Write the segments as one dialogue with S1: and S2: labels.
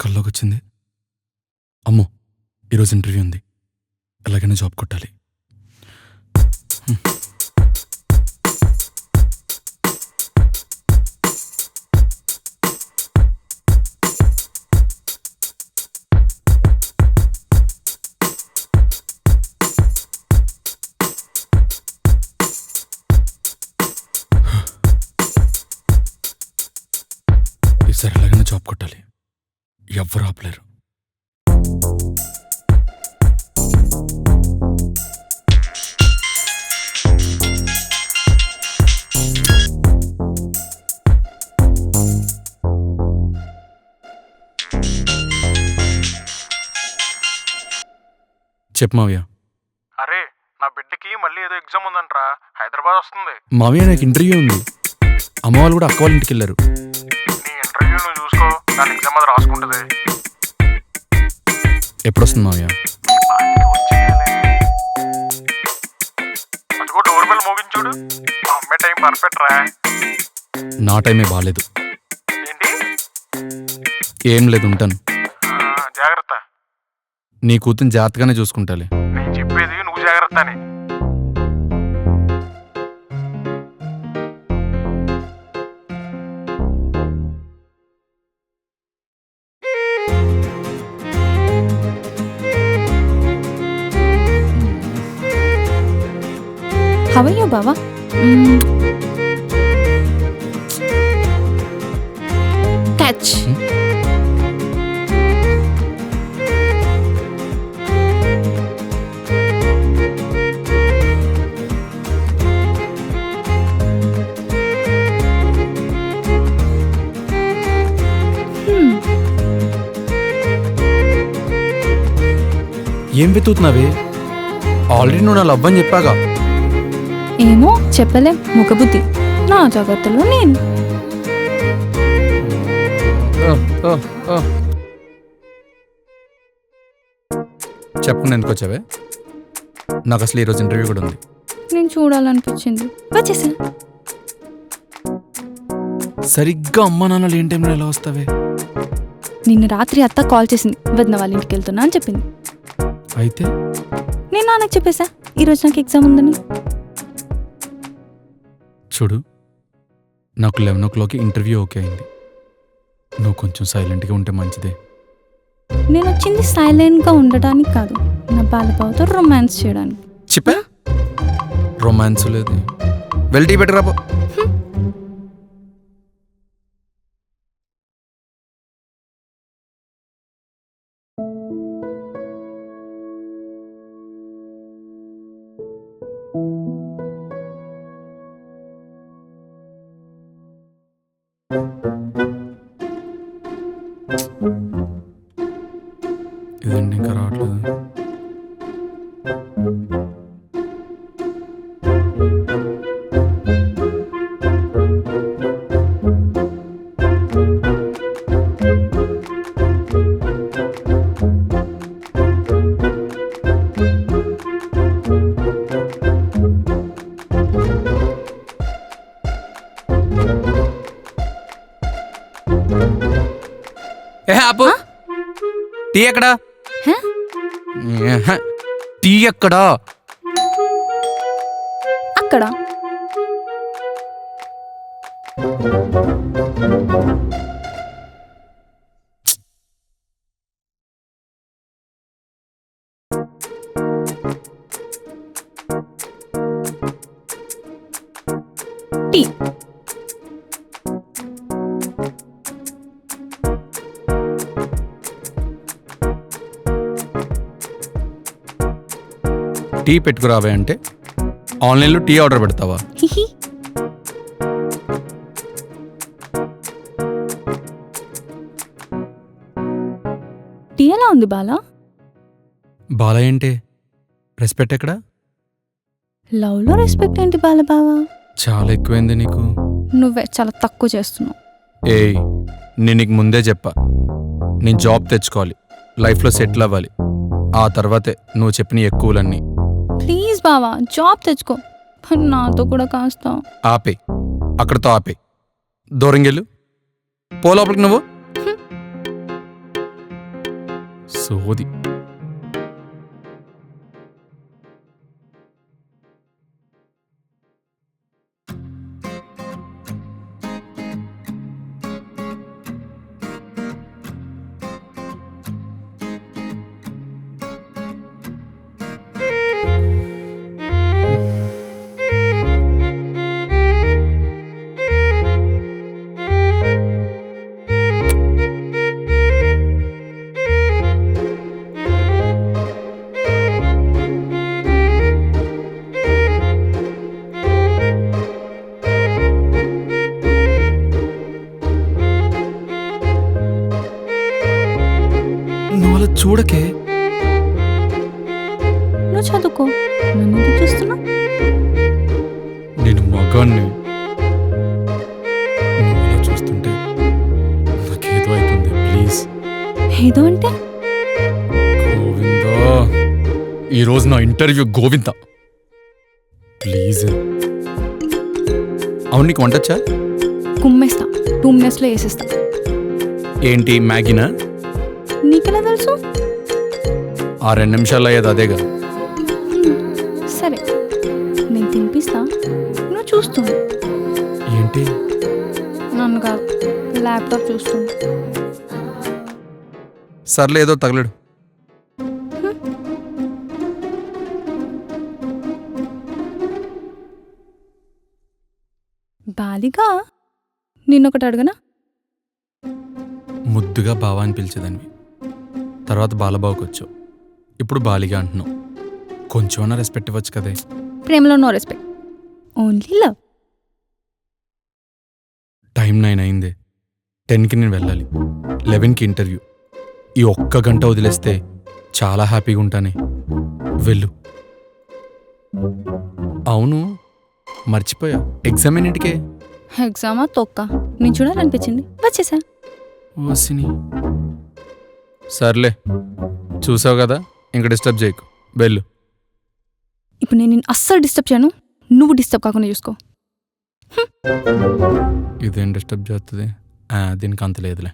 S1: కల్లోకి వచ్చింది. అమ్మో, ఈరోజు ఇంటర్వ్యూ ఉంది, ఎలాగైనా జాబ్ కొట్టాలి. ఈసారి ఎలాగైనా జాబ్ కొట్టాలి, ఎవ్వరు ఆపలేరు. చెప్పు మావయ్య.
S2: అరే, నా బిడ్డకి మళ్ళీ ఏదో ఎగ్జామ్ ఉందంట్రా, హైదరాబాద్ వస్తుంది.
S1: మావయ్య, నాకు ఇంటర్వ్యూ ఉంది. అమ్మ వాళ్ళు కూడా అక్క వాళ్ళ ఇంటికి వెళ్ళారు.
S2: నీ ఇంటర్వ్యూ నువ్వు చూసుకో, దాని ఎగ్జామ్ అది రాసుకుంటుంది.
S1: ఎప్పుడు వస్తుంది మావయ్య?
S2: అదిగో డోర్ బెల్ మోగించుడు. మా అమ్మాయి టైం పర్ఫెక్ట్ రా.
S1: నా టైమే బాగాలేదు.
S2: ఏంటి?
S1: ఏం లేదు, ఉంటాను.
S2: జాగ్రత్త.
S1: నీ కూతురు జాగ్రత్తగానే చూసుకుంటాలే.
S2: నేను చెప్పేది నువ్వు జాగ్రత్త అని.
S3: How are you, Baba? Catch.
S1: ఏం వెతుకుతున్నావే? ఆల్రెడీ నువ్వు నా లవ్ అని చెప్పాగా.
S3: ఏమో చెప్పలేం, ముఖబుద్ధి. నా జాగ్రత్తలో నేను.
S1: చెప్పకుండా ఎందుకు వచ్చావే? నాకు అసలు ఈరోజు ఇంటర్వ్యూ కూడా ఉంది.
S3: నేను చూడాలనిపించింది, వచ్చేసా.
S1: సరిగ్గా అమ్మా నాన్నలు ఏం టైంలో ఎలా వస్తావే?
S3: నిన్న రాత్రి అత్త కాల్ చేసింది, వదిన వాళ్ళ ఇంటికి వెళ్తున్నా అని చెప్పింది.
S1: అయితే
S3: నేను నాన్నకు చెప్పేసా ఈరోజు నాకు ఎగ్జామ్ ఉందని.
S1: చూడు, నాకు 11 o'clock ఇంటర్వ్యూ ఓకే అయింది. నువ్వు కొంచెం సైలెంట్గా ఉంటే మంచిదే.
S3: నేను వచ్చింది సైలెంట్గా ఉండడానికి కాదు, నా బాలబావతో రొమాన్స్ చేయడానికి.
S1: చెప్పా రొమాన్స్ లేదు. వెల్టీ బెటర్. ఇదండి ఇంకా రావట్లేదు. ఆపు. టీ ఎక్కడా? టీ ఎక్కడా?
S3: అక్కడ. టీ.
S1: టీ పెట్టుకురావే అంటే ఆన్లైన్లో టీ ఆర్డర్ పెడతావా?
S3: టీ ఎలా ఉంది బాలా?
S1: బాలా ఏంటి? రెస్పెక్ట్ ఎక్కడా?
S3: లవ్లో రెస్పెక్ట్ ఏంటి బాలబావా?
S1: చాలా ఎక్కువైంది నీకు.
S3: నువ్వే చాలా తక్కువ చేస్తున్నావు.
S1: ఏయ్, నేను నీకు ముందే చెప్పా, నేను జాబ్ తెచ్చుకోవాలి, లైఫ్లో సెటిల్ అవ్వాలి, ఆ తర్వాతే నువ్వు చెప్పిన ఎక్కువలన్నీ.
S3: ప్లీజ్ బావా, జాబ్ తెచ్చుకో, నాతో కూడా కాస్త.
S1: ఆపే, అక్కడితో ఆపే. దూరంగెళ్ళు, పో లోపలికి. నువ్వు సోది. నువ్వు అలా చూడకే.
S3: నువ్వు చదువుకో, నన్ను ఎందుకు చూస్తున్నావు?
S1: నేను మగాన్ని. నువ్వు అలా చూస్తుంటే నాకేదో అవుతుంది. ప్లీజ్
S3: ఏదో అంటే
S1: గోవిందా, ఈరోజు నా ఇంటర్వ్యూ గోవింద. ప్లీజ్. అవును, నీకు వంటచ్చా?
S3: కుమ్మేస్తా, 2 minutesలో వేసేస్తా.
S1: ఏంటి మ్యాగీనా?
S3: నీకెలా తెలుసు?
S1: ఆ 2 నిమిషాలు అయ్యేది అదేగా.
S3: సరే, నేను తినిపిస్తా, నువ్వు చూస్తుంది.
S1: ఏంటి?
S3: నన్ను కాదు, ల్యాప్టాప్ చూస్తుంది.
S1: సర్లే, ఏదో తగలడు.
S3: బాలిగా నిన్నొకటి అడగనా?
S1: ముద్దుగా బావా అని పిలిచేదానివి, తర్వాత బాలబావుకి వచ్చావు, ఇప్పుడు బాలిగా అంటున్నావు. కొంచెమన్నా రెస్పెక్ట్ ఇవ్వచ్చు కదే.
S3: ప్రేమలో no respect, only love.
S1: Time 9 అయిందే. 10కి నేను వెళ్ళాలి, 11కి ఇంటర్వ్యూ. ఈ 1 గంట వదిలేస్తే చాలా హ్యాపీగా ఉంటానే. వెళ్ళు. అవును, మర్చిపోయా, ఎగ్జామ్ ఎన్నింటికే?
S3: ఎగ్జామా తొక్క, నేను చూడాలనిపించింది వచ్చేసా.
S1: వసిని. సర్లే, చూసావు కదా, ఇంక డిస్టర్బ్ చేయకు, వెళ్ళు.
S3: ఇప్పుడు నేను నిన్ను అస్సలు డిస్టర్బ్ చేయను, నువ్వు డిస్టర్బ్ కాకుండా చూసుకో.
S1: ఇదేం డిస్టర్బ్ చేస్తుంది? దీనికి అంత లేదులే.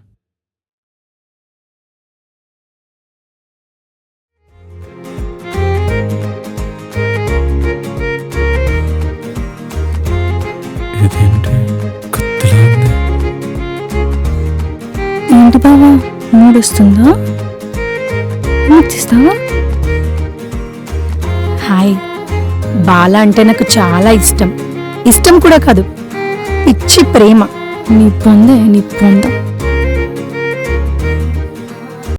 S1: ఇదేంటి కొత్తలా ఉంది?
S3: ఏంటి బావా, మూడొస్తుందా? తీస్తావా?
S4: హాయ్. బాల అంటే నాకు చాలా ఇష్టం. ఇష్టం కూడా కాదు, పిచ్చి ప్రేమ.
S3: నీ పొందే, నీ పొంద.